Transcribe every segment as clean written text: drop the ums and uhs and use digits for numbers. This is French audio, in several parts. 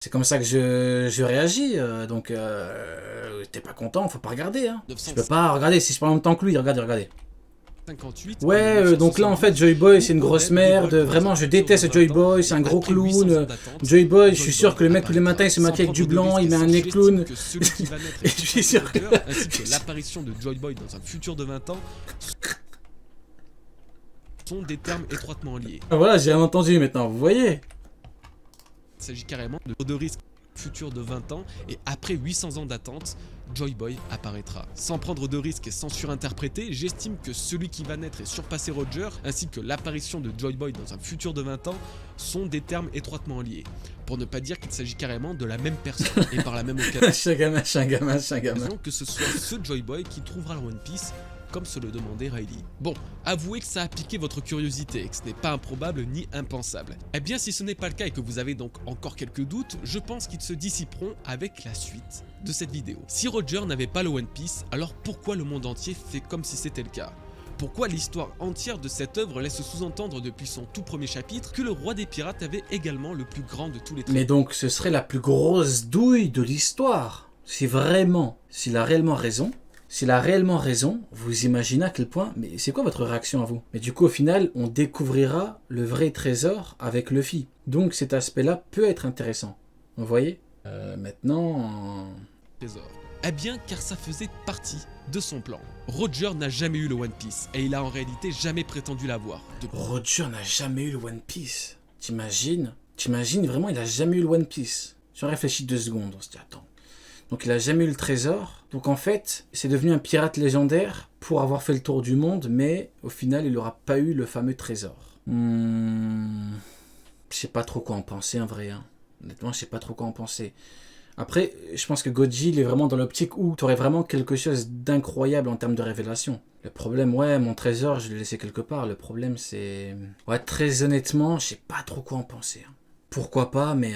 C'est comme ça que je réagis, donc t'es pas content, faut pas regarder, hein. Je peux pas regarder, si je parle en même temps que lui, regardez. 58, Ouais, donc là en fait Joy Boy c'est une grosse merde, vraiment je déteste Joy Boy, c'est un gros clown. Joy Boy, je suis sûr que le mec tous les matins il se maquille avec du blanc, il met un nez clown. Et je suis sûr que... ainsi que l'apparition de Joy Boy dans un futur de 20 ans sont des termes étroitement liés. Voilà, j'ai rien entendu maintenant, vous voyez. Il s'agit carrément de risques futurs de 20 ans et après 800 ans d'attente, Joy Boy apparaîtra. Sans prendre de risques et sans surinterpréter, j'estime que celui qui va naître et surpasser Roger, ainsi que l'apparition de Joy Boy dans un futur de 20 ans, sont des termes étroitement liés. Pour ne pas dire qu'il s'agit carrément de la même personne, et par la même occasion, Je suis un gamin. que ce soit ce Joy Boy qui trouvera le One Piece, comme se le demandait Riley. Bon, avouez que ça a piqué votre curiosité et que ce n'est pas improbable ni impensable. Eh bien, si ce n'est pas le cas et que vous avez donc encore quelques doutes, je pense qu'ils se dissiperont avec la suite de cette vidéo. Si Roger n'avait pas le One Piece, alors pourquoi le monde entier fait comme si c'était le cas ? Pourquoi l'histoire entière de cette œuvre laisse sous-entendre depuis son tout premier chapitre que le roi des pirates avait également le plus grand de tous les Mais donc ce serait la plus grosse douille de l'histoire. S'il a réellement raison, vous imaginez à quel point... Mais c'est quoi votre réaction à vous? Mais du coup, au final, on découvrira le vrai trésor avec Luffy. Donc cet aspect-là peut être intéressant. Vous voyez maintenant... trésor. Eh bien, car ça faisait partie de son plan. Roger n'a jamais eu le One Piece, et il a en réalité jamais prétendu l'avoir. Roger n'a jamais eu le One Piece. T'imagines vraiment, il a jamais eu le One Piece. J'en réfléchis 2 secondes, on se dit, attends. Donc il a jamais eu le trésor. Donc en fait, c'est devenu un pirate légendaire pour avoir fait le tour du monde, mais au final, il n'aura pas eu le fameux trésor. Je sais pas trop quoi en penser en vrai. Hein. Honnêtement, je sais pas trop quoi en penser. Après, je pense que Goji, il est vraiment dans l'optique où tu aurais vraiment quelque chose d'incroyable en termes de révélation. Le problème, ouais, mon trésor, je l'ai laissé quelque part. Le problème, c'est... Ouais, très honnêtement, je sais pas trop quoi en penser. Hein. Pourquoi pas, mais...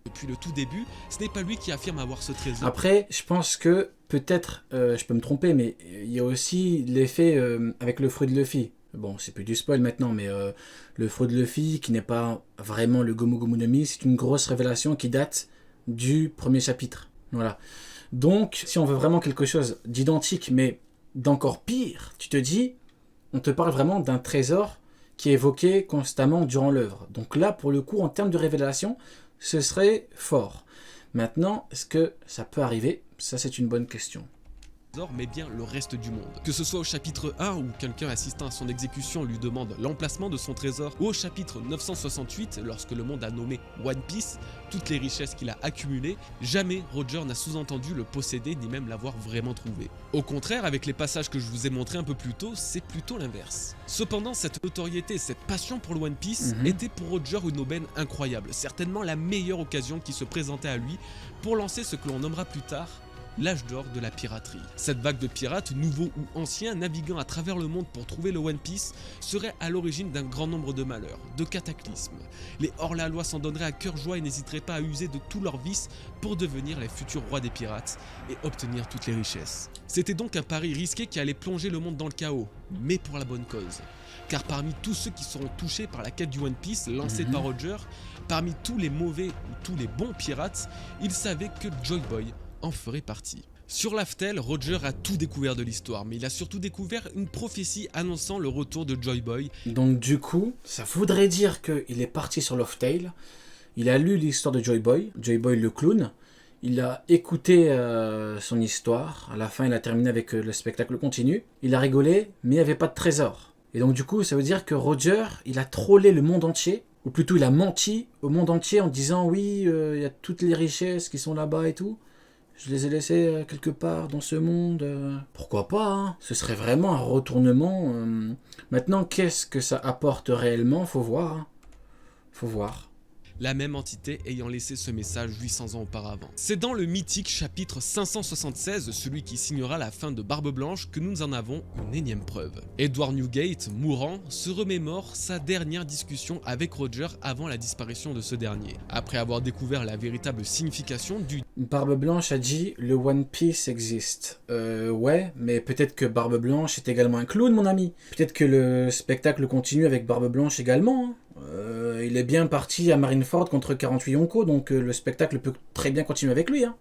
Depuis le tout début, ce n'est pas lui qui affirme avoir ce trésor. Après, je pense que peut-être, je peux me tromper, mais il y a aussi l'effet avec le fruit de Luffy. Bon, c'est plus du spoil maintenant, mais le fruit de Luffy, qui n'est pas vraiment le Gomu Gomu no Mi, c'est une grosse révélation qui date du premier chapitre. Voilà. Donc, si on veut vraiment quelque chose d'identique, mais d'encore pire, tu te dis, on te parle vraiment d'un trésor qui est évoqué constamment durant l'œuvre. Donc là, pour le coup, en termes de révélation, ce serait fort. Maintenant, est-ce que ça peut arriver? Ça, c'est une bonne question. Mais bien le reste du monde. Que ce soit au chapitre 1 où quelqu'un assistant à son exécution lui demande l'emplacement de son trésor, ou au chapitre 968 lorsque le monde a nommé One Piece toutes les richesses qu'il a accumulées, jamais Roger n'a sous-entendu le posséder ni même l'avoir vraiment trouvé. Au contraire, avec les passages que je vous ai montrés un peu plus tôt, c'est plutôt l'inverse. Cependant, cette notoriété, cette passion pour le One Piece était pour Roger une aubaine incroyable, certainement la meilleure occasion qui se présentait à lui pour lancer ce que l'on nommera plus tard l'âge d'or de la piraterie. Cette vague de pirates, nouveaux ou anciens, naviguant à travers le monde pour trouver le One Piece, serait à l'origine d'un grand nombre de malheurs, de cataclysmes. Les hors-la-loi s'en donneraient à cœur joie et n'hésiteraient pas à user de tous leurs vices pour devenir les futurs rois des pirates et obtenir toutes les richesses. C'était donc un pari risqué qui allait plonger le monde dans le chaos, mais pour la bonne cause. Car parmi tous ceux qui seront touchés par la quête du One Piece lancée par Roger, parmi tous les mauvais ou tous les bons pirates, il savait que Joy Boy en ferait partie. Sur Laftel, Roger a tout découvert de l'histoire, mais il a surtout découvert une prophétie annonçant le retour de Joy Boy. Donc du coup, ça voudrait dire qu'il est parti sur Loftail, il a lu l'histoire de Joy Boy le clown, il a écouté son histoire, à la fin il a terminé avec le spectacle continu, il a rigolé, mais il n'y avait pas de trésor. Et donc du coup, ça veut dire que Roger, il a trollé le monde entier, ou plutôt il a menti au monde entier en disant oui, il y a toutes les richesses qui sont là-bas et tout. Je les ai laissés quelque part dans ce monde. Pourquoi pas, hein? Ce serait vraiment un retournement. Maintenant, qu'est-ce que ça apporte réellement? Faut voir. Hein. Faut voir. La même entité ayant laissé ce message 800 ans auparavant. C'est dans le mythique chapitre 576, celui qui signera la fin de Barbe Blanche, que nous en avons une énième preuve. Edward Newgate, mourant, se remémore sa dernière discussion avec Roger avant la disparition de ce dernier. Après avoir découvert la véritable signification du Barbe Blanche a dit le One Piece existe. Ouais, mais peut-être que Barbe Blanche est également un clown, mon ami. Peut-être que le spectacle continue avec Barbe Blanche également. Hein. Il est bien parti à Marineford contre 48 Yonko, donc le spectacle peut très bien continuer avec lui. Hein.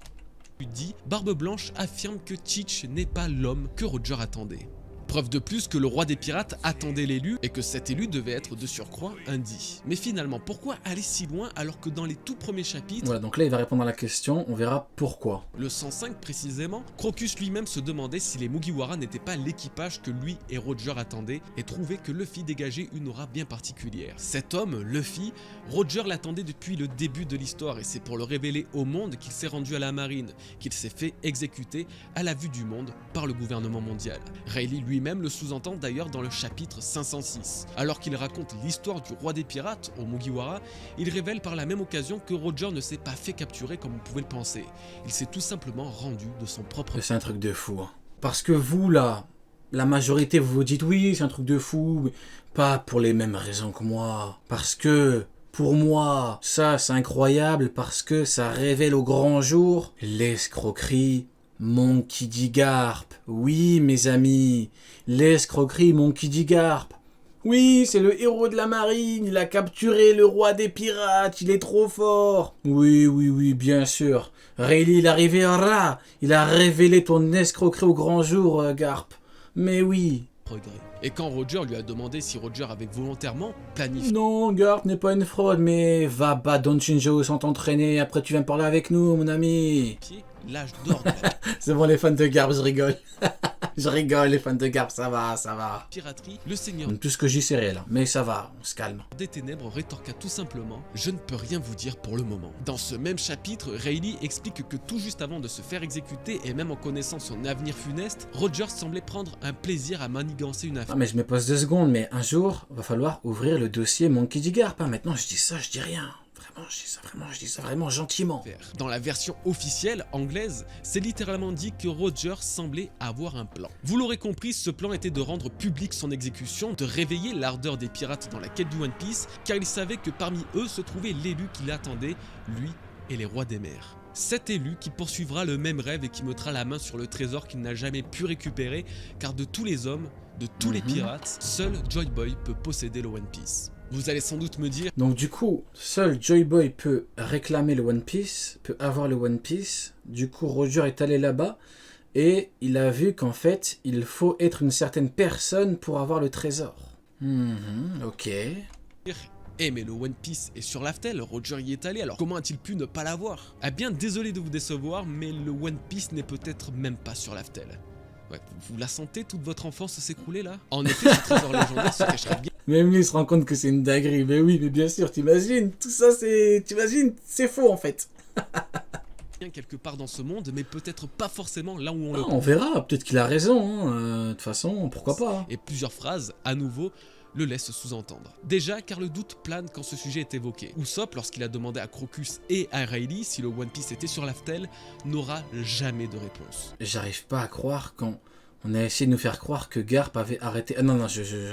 Dit, Barbe Blanche affirme que Teach n'est pas l'homme que Roger attendait. Preuve de plus que le roi des pirates attendait l'élu et que cet élu devait être de surcroît indie. Mais finalement, pourquoi aller si loin alors que dans les tout premiers chapitres... Voilà, donc là il va répondre à la question, on verra pourquoi. Le 105 précisément, Crocus lui-même se demandait si les Mugiwara n'étaient pas l'équipage que lui et Roger attendaient et trouvait que Luffy dégageait une aura bien particulière. Cet homme, Luffy, Roger l'attendait depuis le début de l'histoire et c'est pour le révéler au monde qu'il s'est rendu à la marine, qu'il s'est fait exécuter à la vue du monde par le gouvernement mondial. Rayleigh lui-même le sous-entend d'ailleurs dans le chapitre 506. Alors qu'il raconte l'histoire du roi des pirates aux Mugiwara, il révèle par la même occasion que Roger ne s'est pas fait capturer comme vous pouvez le penser. Il s'est tout simplement rendu de son propre... C'est un truc de fou. Hein. Parce que vous là, la majorité vous vous dites oui c'est un truc de fou, mais pas pour les mêmes raisons que moi. Parce que... Pour moi, ça c'est incroyable parce que ça révèle au grand jour l'escroquerie Monkey D. Garp. Oui, mes amis, l'escroquerie Monkey D. Garp. Oui, c'est le héros de la marine, il a capturé le roi des pirates, il est trop fort. Oui, bien sûr. Rayleigh, il est arrivé là, il a révélé ton escroquerie au grand jour, Garp. Mais oui. Regret. Et quand Roger lui a demandé si Roger avait volontairement planifié... Non, Garp n'est pas une fraude, mais va battre Don Shinjo sans t'entraîner, après tu viens parler avec nous, mon ami. L'âge d'or de la C'est bon les fans de Garp, je rigole. Je rigole les fans de Garp, ça va. piraterie, le seigneur Tout ce que je dis c'est réel, mais ça va, on se calme. des ténèbres rétorqua tout simplement « Je ne peux rien vous dire pour le moment ». Dans ce même chapitre, Rayleigh explique que tout juste avant de se faire exécuter et même en connaissant son avenir funeste, Roger semblait prendre un plaisir à manigancer une affaire. Ah mais je me pose 2 secondes, mais un jour, va falloir ouvrir le dossier Monkey D. Garp. Hein. Maintenant je dis ça, je dis rien. Je dis ça vraiment gentiment. Dans la version officielle anglaise, c'est littéralement dit que Roger semblait avoir un plan. Vous l'aurez compris, ce plan était de rendre public son exécution, de réveiller l'ardeur des pirates dans la quête du One Piece, car il savait que parmi eux se trouvait l'élu qu'il attendait, lui et les rois des mers. Cet élu qui poursuivra le même rêve et qui mettra la main sur le trésor qu'il n'a jamais pu récupérer, car de tous les hommes, de tous les pirates, seul Joy Boy peut posséder le One Piece. Vous allez sans doute me dire... Donc du coup, seul Joy Boy peut réclamer le One Piece, peut avoir le One Piece. Du coup, Roger est allé là-bas et il a vu qu'en fait, il faut être une certaine personne pour avoir le trésor. Ok. Eh mais le One Piece est sur Laftel, Roger y est allé, alors comment a-t-il pu ne pas l'avoir? Ah bien, désolé de vous décevoir, mais le One Piece n'est peut-être même pas sur Laftel. Ouais, vous la sentez toute votre enfance s'écrouler là? En effet, ce trésor légendaire se cacherait bien. Même lui il se rend compte que c'est une dinguerie. Mais oui, mais bien sûr, t'imagines, tout ça c'est... T'imagines, c'est faux en fait. Quelque part dans ce monde, mais peut-être pas forcément là où on le On verra, peut-être qu'il a raison. De toute façon, pourquoi pas. Hein. Et plusieurs phrases, à nouveau, le laissent sous-entendre. Déjà, car le doute plane quand ce sujet est évoqué. Usopp, lorsqu'il a demandé à Crocus et à Rayleigh si le One Piece était sur Laftel, n'aura jamais de réponse. J'arrive pas à croire quand on a essayé de nous faire croire que Garp avait arrêté... Ah non,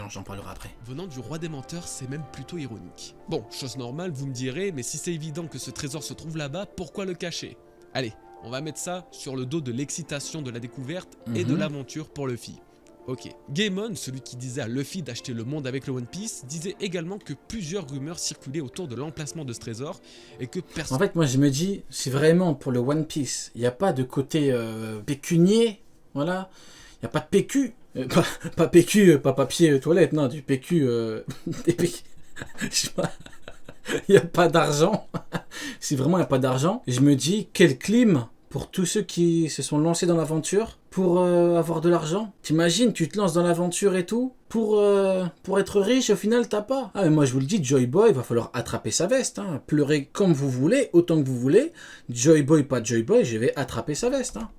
j'en parlerai après. Venant du roi des menteurs, c'est même plutôt ironique. Bon, chose normale, vous me direz, mais si c'est évident que ce trésor se trouve là-bas, pourquoi le cacher? Allez, on va mettre ça sur le dos de l'excitation de la découverte et de l'aventure pour Luffy. Ok. Gaemon, celui qui disait à Luffy d'acheter le monde avec le One Piece, disait également que plusieurs rumeurs circulaient autour de l'emplacement de ce trésor et que personne... En fait, moi je me dis, si vraiment pour le One Piece, il n'y a pas de côté pécunier, voilà, il n'y a pas de PQ, pas PQ, pas papier toilette, non, du PQ, des PQ, je sais pas... Il n'y a pas d'argent. Si vraiment il n'y a pas d'argent, je me dis, quel clim pour tous ceux qui se sont lancés dans l'aventure pour avoir de l'argent. T'imagines, tu te lances dans l'aventure et tout, pour être riche, au final t'as pas. Ah mais moi je vous le dis, Joy Boy, il va falloir attraper sa veste. Hein. Pleurez comme vous voulez, autant que vous voulez. Joy Boy, pas Joy Boy, je vais attraper sa veste. Hein.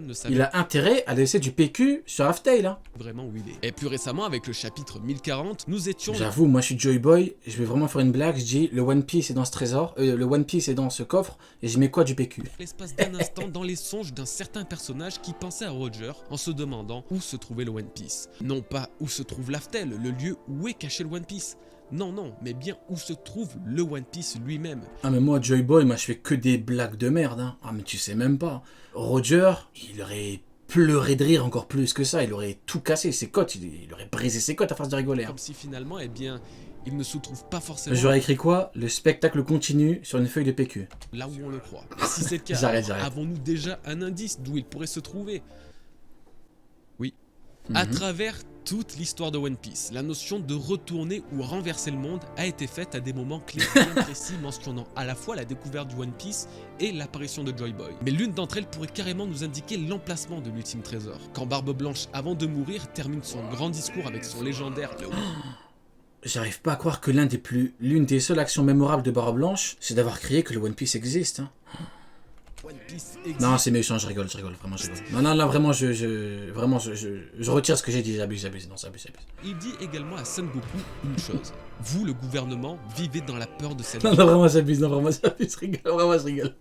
Ne savait il a intérêt à laisser du PQ sur Halftail. Hein. Vraiment où il est. Et plus récemment, avec le chapitre 1040, nous étions... J'avoue, moi je suis Joy Boy, je vais vraiment faire une blague, je dis le One Piece est dans ce trésor, le One Piece est dans ce coffre, et je mets quoi du PQ? L'espace d'un instant dans les songes d'un certain personnage qui pensait à Roger en se demandant où se trouvait le One Piece. Non pas où se trouve Laftel, le lieu où est caché le One Piece. Non, mais bien où se trouve le One Piece lui-même. Ah mais moi Joy Boy, moi je fais que des blagues de merde. Hein. Ah mais tu sais même pas. Roger, il aurait pleuré de rire encore plus que ça. Il aurait tout cassé, ses côtes. Il aurait brisé ses côtes à force de rigoler. Hein. Comme si finalement, eh bien, il ne se trouve pas forcément J'aurais écrit quoi? Le spectacle continue sur une feuille de PQ. là où on le croit. Si c'est le cas, J'arrête. avons-nous déjà un indice d'où il pourrait se trouver? Oui. À travers toute l'histoire de One Piece, la notion de retourner ou renverser le monde a été faite à des moments clés bien précis mentionnant à la fois la découverte du One Piece et l'apparition de Joy Boy. Mais l'une d'entre elles pourrait carrément nous indiquer l'emplacement de l'ultime trésor. Quand Barbe Blanche, avant de mourir, termine son grand discours avec son légendaire le... J'arrive pas à croire que l'une des seules actions mémorables de Barbe Blanche, c'est d'avoir crié que le One Piece existe. Hein. One Piece existe. Non, c'est méchant, je rigole, vraiment, je rigole. Non, là, vraiment, je retire ce que j'ai dit, j'abuse, non, j'abuse. Il dit également à Son Goku une chose. Vous, le gouvernement, vivez dans la peur de cette Non, vraiment, j'abuse, je rigole.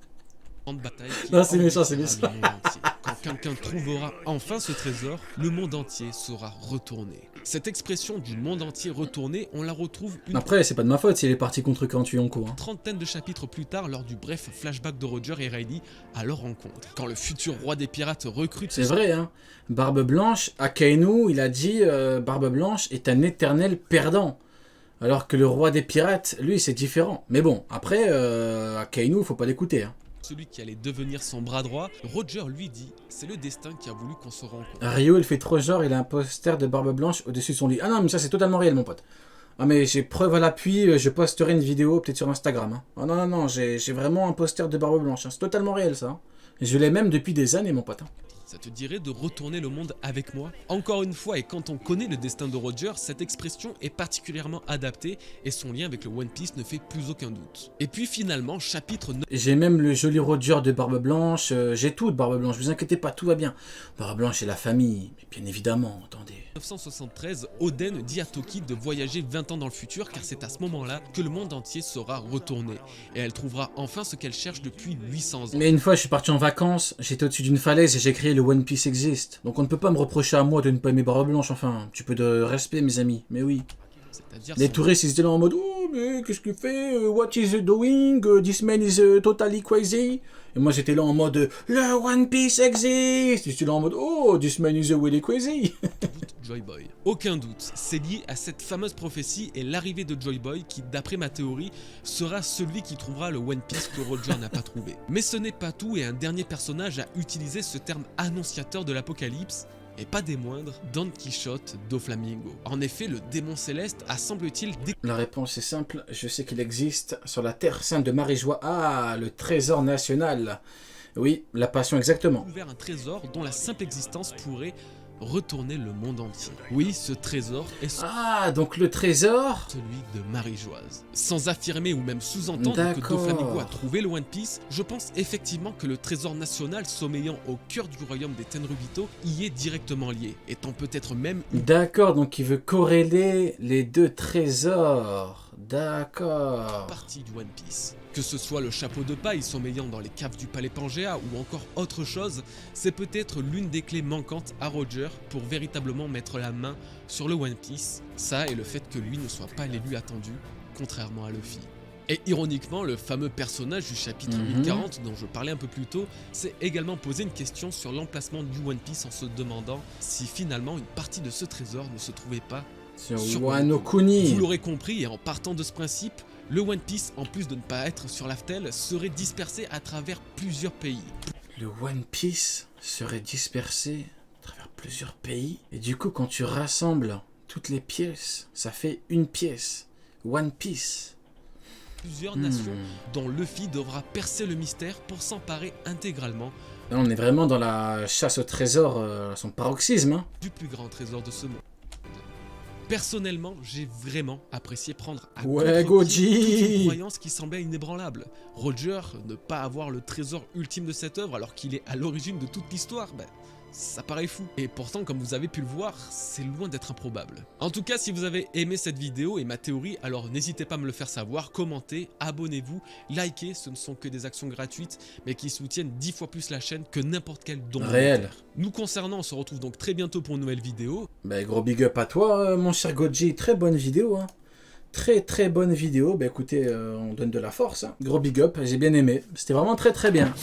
grande bataille qui Non, c'est méchant, envahira le monde entier. Quand quelqu'un trouvera enfin ce trésor, le monde entier sera retourné. Cette expression du monde entier retourné, on la retrouve une Après, c'est pas de ma faute s'il est parti contre Kantu en cours. Hein. trentaine de chapitres plus tard lors du bref flashback de Roger et Riley à leur rencontre. Quand le futur roi des pirates recrute... C'est vrai, hein. Barbe Blanche, Akainu, il a dit Barbe Blanche est un éternel perdant. Alors que le roi des pirates, lui, c'est différent. Mais bon, après, Akainu, faut pas l'écouter. Hein. Celui qui allait devenir son bras droit, Roger lui dit « C'est le destin qui a voulu qu'on se rencontre. » Rio, il fait trop genre, il a un poster de Barbe Blanche au-dessus de son lit. Ah non, mais ça, c'est totalement réel, mon pote. Ah mais j'ai preuve à l'appui, je posterai une vidéo peut-être sur Instagram. Hein. Ah non, j'ai vraiment un poster de Barbe Blanche. Hein. C'est totalement réel, ça. Hein. Je l'ai même depuis des années, mon pote. Hein. Ça te dirait de retourner le monde avec moi? Encore une fois, et quand on connaît le destin de Roger, cette expression est particulièrement adaptée et son lien avec le One Piece ne fait plus aucun doute. Et puis finalement, chapitre 9... J'ai même le joli Roger de Barbe Blanche, j'ai tout de Barbe Blanche, vous inquiétez pas, tout va bien. Barbe Blanche et la famille, mais bien évidemment, attendez. 1973, Oden dit à Toki de voyager 20 ans dans le futur car c'est à ce moment-là que le monde entier sera retourné. Et elle trouvera enfin ce qu'elle cherche depuis 800 ans. Mais une fois, je suis parti en vacances, j'étais au-dessus d'une falaise et j'ai crié le One Piece existe. Donc on ne peut pas me reprocher à moi de ne pas aimer Barbe Blanche, enfin, un petit peu de respect, mes amis, mais oui. Les touristes, ils étaient là en mode, oh, mais qu'est-ce qu'il fait? What is he doing? This man is totally crazy. Et moi, j'étais là en mode, le One Piece existe. J'étais là en mode, oh, this man is really crazy. Joy Boy. Aucun doute, c'est lié à cette fameuse prophétie et l'arrivée de Joy Boy qui, d'après ma théorie, sera celui qui trouvera le One Piece que Roger n'a pas trouvé. Mais ce n'est pas tout et un dernier personnage a utilisé ce terme annonciateur de l'apocalypse, et pas des moindres, Don Quichotte Doflamingo. En effet, le démon céleste a semble-t-il La réponse est simple, je sais qu'il existe sur la terre sainte de Marie-Joie. Ah, le trésor national. Oui, la passion exactement. Découvert un trésor dont la simple existence pourrait retourner le monde entier. Oui, ce trésor est Ah, donc le trésor, celui de Marie-Joise. Sans affirmer ou même sous-entendre que Doflamingo a trouvé le One Piece, je pense effectivement que le trésor national sommeillant au cœur du royaume des Tenryubito y est directement lié, étant peut-être même une D'accord, donc il veut corréler les deux trésors. D'accord. partie du One Piece. Que ce soit le chapeau de paille sommeillant dans les caves du palais Pangea ou encore autre chose, c'est peut-être l'une des clés manquantes à Roger pour véritablement mettre la main sur le One Piece, ça et le fait que lui ne soit pas l'élu attendu, contrairement à Luffy. Et ironiquement, le fameux personnage du chapitre 1040 dont je parlais un peu plus tôt s'est également posé une question sur l'emplacement du One Piece en se demandant si finalement une partie de ce trésor ne se trouvait pas Sur Wano Kuni. Vous l'aurez compris, et en partant de ce principe, le One Piece, en plus de ne pas être sur l'Aftel, serait dispersé à travers plusieurs pays. Le One Piece serait dispersé à travers plusieurs pays. Et du coup, quand tu rassembles toutes les pièces, ça fait une pièce. One Piece. Plusieurs nations dont Luffy devra percer le mystère pour s'emparer intégralement. Là, on est vraiment dans la chasse au trésor, à son paroxysme. Hein. Du plus grand trésor de ce monde. Personnellement, j'ai vraiment apprécié prendre à ouais, contre-pied toute Goji une croyance qui semblait inébranlable. Roger, ne pas avoir le trésor ultime de cette œuvre alors qu'il est à l'origine de toute l'histoire, ça paraît fou. Et pourtant, comme vous avez pu le voir, c'est loin d'être improbable. En tout cas, si vous avez aimé cette vidéo et ma théorie, alors n'hésitez pas à me le faire savoir, commentez, abonnez-vous, likez, ce ne sont que des actions gratuites, mais qui soutiennent 10 fois plus la chaîne que n'importe quel don réel. Nous concernant, on se retrouve donc très bientôt pour une nouvelle vidéo. Gros big up à toi, mon cher Goji. Très bonne vidéo. Hein. Très bonne vidéo. Écoutez, on donne de la force. Hein. Gros big up, j'ai bien aimé. C'était vraiment très bien.